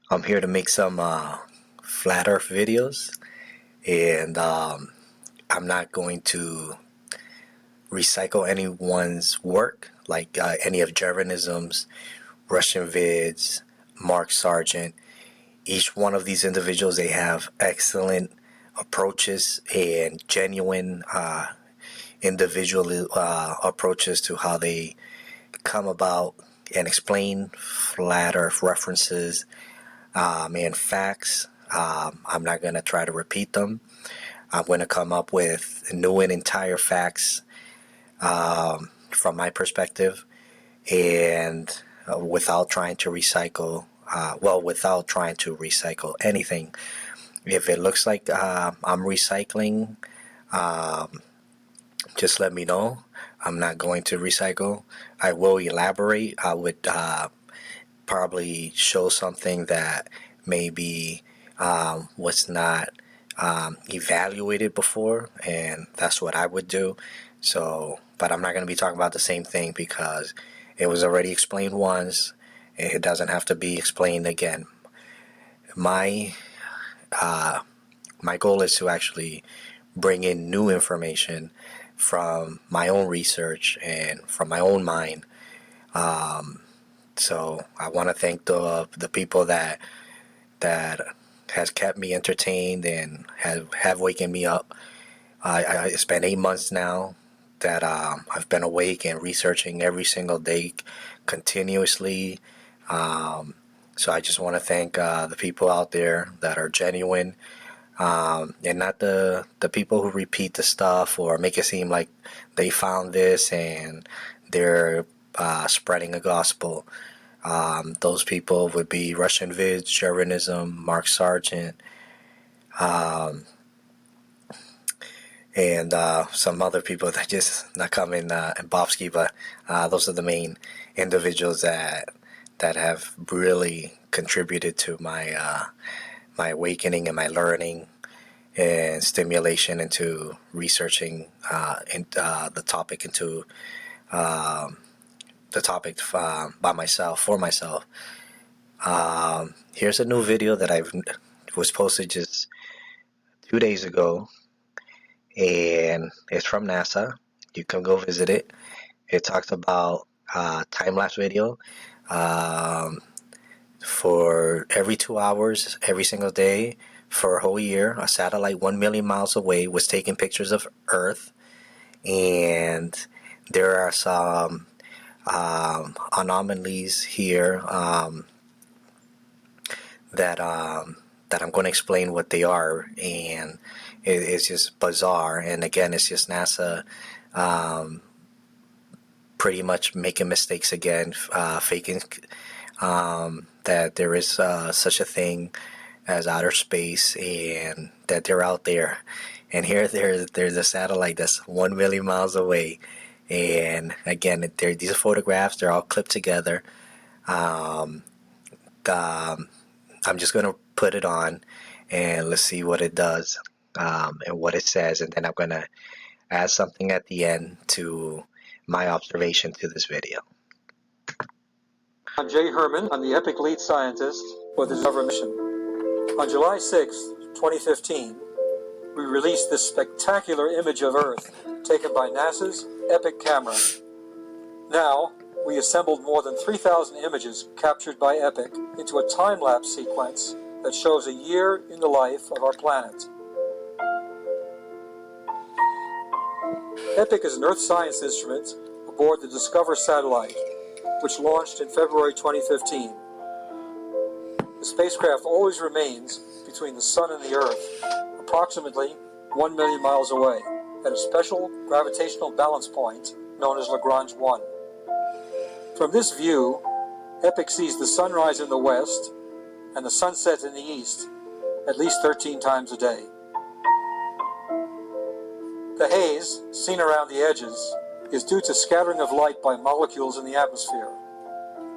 I'm here to make some flat Earth videos, and I'm not going to recycle anyone's work, like any of Jeranism's, Russian Vids, Mark Sargent. Each one of these individuals, they have excellent approaches and genuine individual approaches to how they come about and explain flat Earth references and facts. I'm not going to try to repeat them. I'm going to come up with new and entire facts from my perspective, and without trying to recycle. Without trying to recycle anything. If it looks like I'm recycling, just let me know. I'm not going to recycle. I will elaborate. I would probably show something that maybe was not evaluated before, and that's what I would do. So, but I'm not going to be talking about the same thing because it was already explained once. It doesn't have to be explained again. My my goal is to actually bring in new information from my own research and from my own mind. So I want to thank the people that has kept me entertained and have waken me up. It's been 8 months now that I've been awake and researching every single day continuously. So I just want to thank the people out there that are genuine, and not the people who repeat the stuff or make it seem like they found this and they're spreading a gospel. Those people would be Russian Vids, Jeranism, Mark Sargent, and some other people that just not come in Bobsky, but those are the main individuals that have really contributed to my awakening and my learning and stimulation into researching the topic into the topic by myself for myself. Here's a new video that I was posted just 2 days ago, and it's from NASA. You can go visit it. It talks about time-lapse video. Um, for every 2 hours, every single day, for a whole year, a satellite 1 million miles away was taking pictures of Earth, and there are some anomalies here that I'm going to explain what they are, and it's just bizarre. And again, it's just NASA pretty much making mistakes again, faking that there is such a thing as outer space and that they're out there. And here there's a satellite that's 1 million miles away. And again, these photographs, they're all clipped together. Um, I'm just going to put it on and let's see what it does, and what it says. And then I'm going to add something at the end to my observation to this video. I'm Jay Herman. I'm the EPIC lead scientist for the Discover mission. On July 6, 2015, we released this spectacular image of Earth taken by NASA's EPIC camera. Now, we assembled more than 3,000 images captured by EPIC into a time-lapse sequence that shows a year in the life of our planet. EPIC is an Earth science instrument aboard the Discover satellite, which launched in February 2015. The spacecraft always remains between the Sun and the Earth, approximately 1 million miles away, at a special gravitational balance point known as Lagrange 1. From this view, EPIC sees the sunrise in the west and the sunset in the east at least 13 times a day. The haze, seen around the edges, is due to scattering of light by molecules in the atmosphere.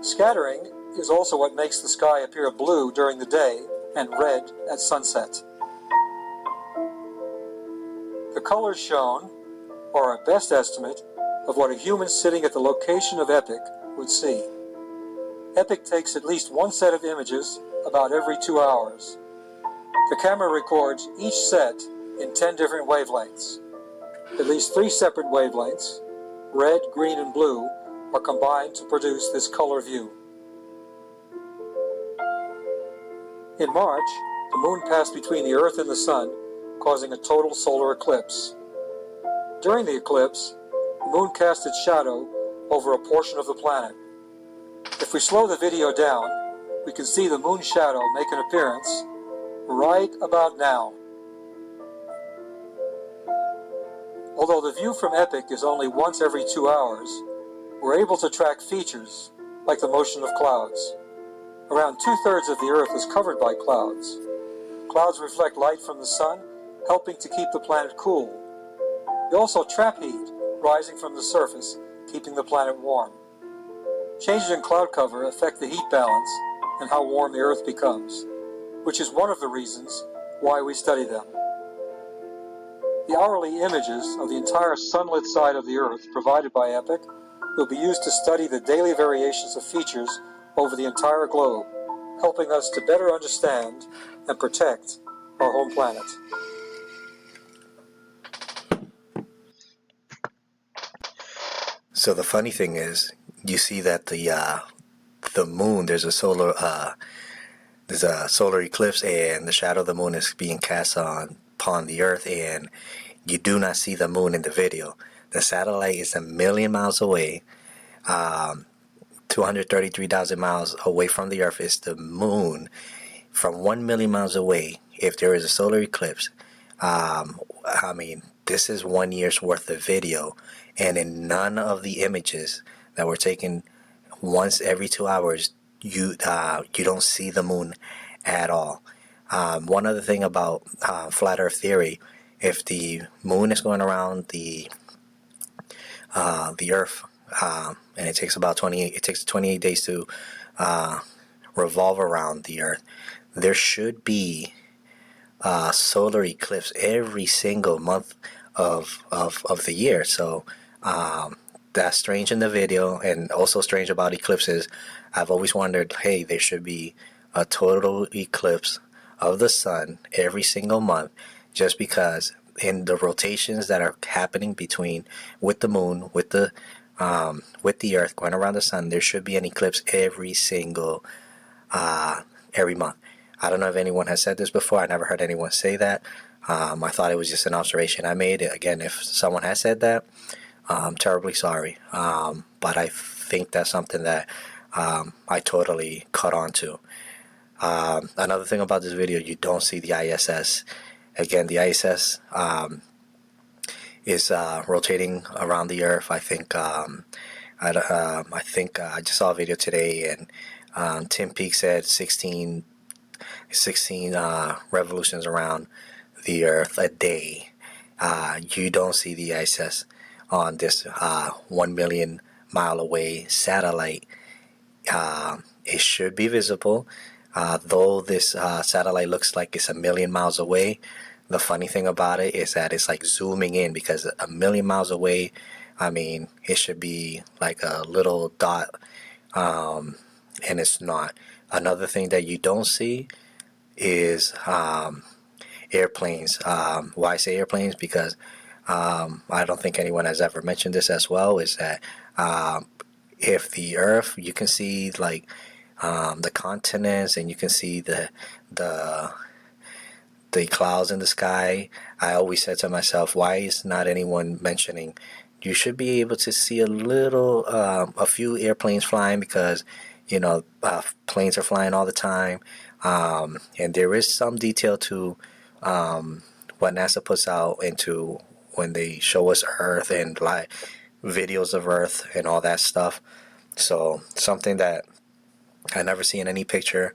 Scattering is also what makes the sky appear blue during the day and red at sunset. The colors shown are our best estimate of what a human sitting at the location of EPIC would see. Epic takes at least one set of images about every 2 hours. The camera records each set in 10 different wavelengths. At least 3 separate wavelengths, red, green, and blue, are combined to produce this color view. In March, the moon passed between the Earth and the Sun, causing a total solar eclipse. During the eclipse, the moon cast its shadow over a portion of the planet. If we slow the video down, we can see the moon shadow make an appearance right about now. Although the view from Epic is only once every 2 hours, we're able to track features like the motion of clouds. Around 2/3 of the Earth is covered by clouds. Clouds reflect light from the sun, helping to keep the planet cool. They also trap heat rising from the surface, keeping the planet warm. Changes in cloud cover affect the heat balance and how warm the Earth becomes, which is one of the reasons why we study them. The hourly images of the entire sunlit side of the Earth provided by Epic will be used to study the daily variations of features over the entire globe, helping us to better understand and protect our home planet. So the funny thing is, you see that the moon, there's a solar eclipse, and the shadow of the moon is being cast upon the Earth, and you do not see the moon in the video. The satellite is 1 million miles away. 233,000 miles away from the Earth is the moon. From 1 million miles away, if there is a solar eclipse, this is 1 year's worth of video, and in none of the images that were taken once every 2 hours, you don't see the moon at all. One other thing about flat Earth theory: if the moon is going around the Earth, and it takes 28 days to revolve around the Earth, there should be a solar eclipse every single month of the year. So that's strange in the video, and also strange about eclipses. I've always wondered, hey, there should be a total eclipse of the sun every single month, just because in the rotations that are happening with the moon, with the Earth going around the sun, there should be an eclipse every month. I don't know if anyone has said this before. I never heard anyone say that. I thought it was just an observation I made. Again, if someone has said that, I'm terribly sorry. But I think that's something that I totally caught on to. Another thing about this video, you don't see the ISS. Again, the ISS is rotating around the Earth. I think I just saw a video today, and Tim Peake said 16 revolutions around the Earth a day. You don't see the ISS on this 1 million mile away satellite. It should be visible, though this satellite looks like it's 1 million miles away. The funny thing about it is that it's like zooming in, because 1 million miles away, it should be like a little dot, and it's not. Another thing that you don't see is airplanes. Why I say airplanes? Because I don't think anyone has ever mentioned this as well, is that if the Earth, you can see like the continents, and you can see the clouds in the sky. I always said to myself, why is not anyone mentioning you should be able to see a few airplanes flying, because planes are flying all the time, and there is some detail to what NASA puts out into when they show us Earth and live videos of Earth and all that stuff. So something that I never see in any picture.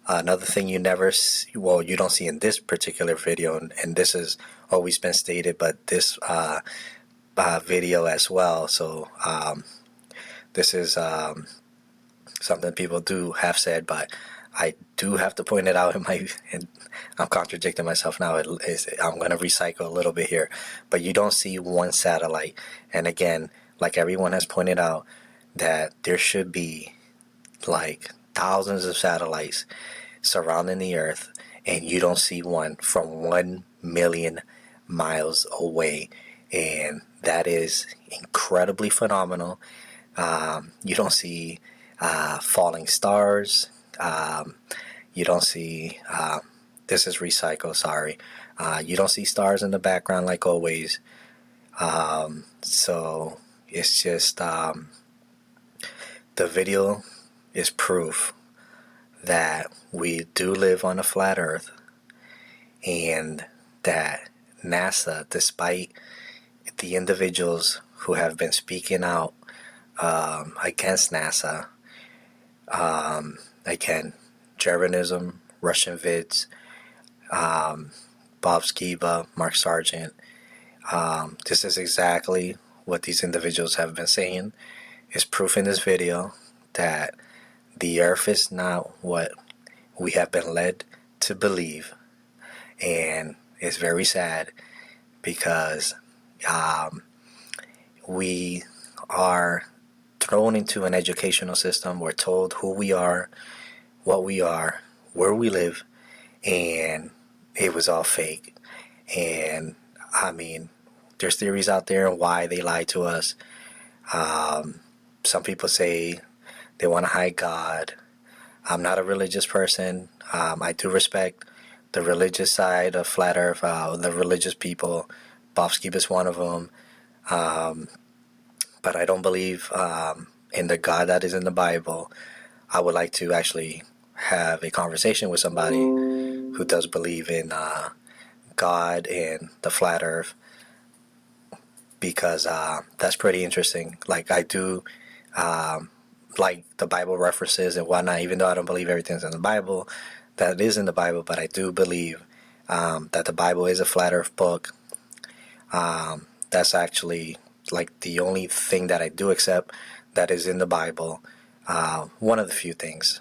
Another thing you never see, you don't see in this particular video, and this has always been stated, but this video as well. So this is something people do have said, but I do have to point it out and I'm contradicting myself now. I'm going to recycle a little bit here, but you don't see one satellite. And again, like everyone has pointed out, that there should be like thousands of satellites surrounding the Earth, and you don't see one from 1 million miles away. And that is incredibly phenomenal. You don't see falling stars. You don't see, this is recycle, sorry. You don't see stars in the background like always. So it's just, the video is proof that we do live on a flat earth, and that NASA, despite the individuals who have been speaking out against NASA, again, Jeranism, Russian Vids, Bob Skiba, Mark Sargent, this is exactly what these individuals have been saying. It's proof in this video that the earth is not what we have been led to believe. And it's very sad because we are thrown into an educational system. We're told who we are, what we are, where we live, and it was all fake. And I mean, there's theories out there on why they lied to us. Some people say they want to hide God. I'm not a religious person. I do respect the religious side of Flat Earth, the religious people. Bob Skiba is one of them. But I don't believe in the God that is in the Bible. I would like to actually have a conversation with somebody who does believe in God and the Flat Earth, because that's pretty interesting. Like, I do like the Bible references and whatnot, even though I don't believe everything's in the Bible that is in the Bible, but I do believe that the Bible is a flat earth book. That's actually like the only thing that I do accept that is in the Bible. One of the few things.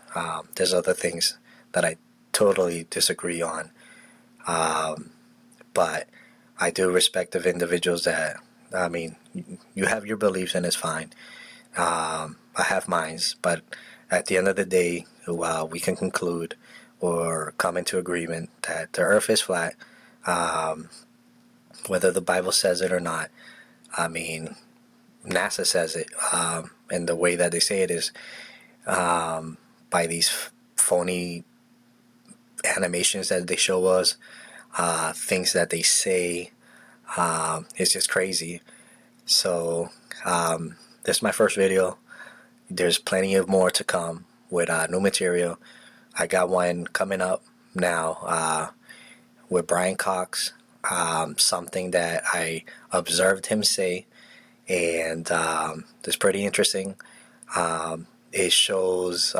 There's other things that I totally disagree on. But I do respect of individuals that, I mean, you have your beliefs and it's fine. I have mine, but at the end of the day, we can conclude or come into agreement that the earth is flat, whether the Bible says it or not. I mean, NASA says it, and the way that they say it is by these phony animations that they show us, things that they say. It's just crazy. So this is my first video. There's plenty of more to come with new material. I got one coming up now with Brian Cox, something that I observed him say, and it's pretty interesting. It shows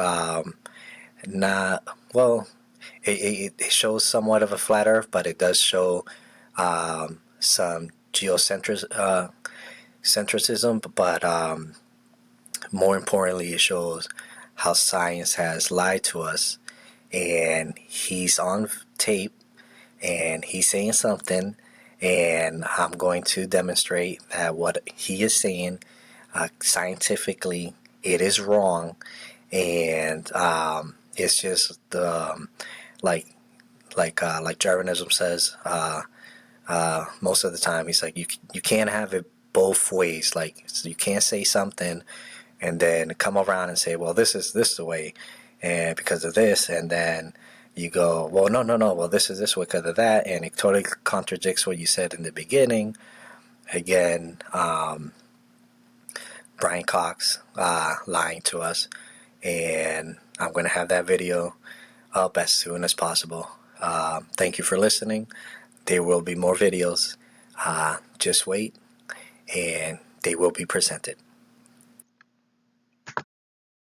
not well. It shows somewhat of a flat Earth, but it does show some geocentrism. But more importantly, it shows how science has lied to us. And he's on tape, and he's saying something, and I'm going to demonstrate that what he is saying scientifically, it is wrong, and it's just like Jeranism says. Most of the time, he's like, you can't have it both ways. Like, so you can't say something and then come around and say, well, this is the way, and because of this, and then you go, well, no, well, this is this way because of that, and it totally contradicts what you said in the beginning. Again, Brian Cox lying to us, and I'm going to have that video up as soon as possible. Thank you for listening. There will be more videos. Just wait, and they will be presented.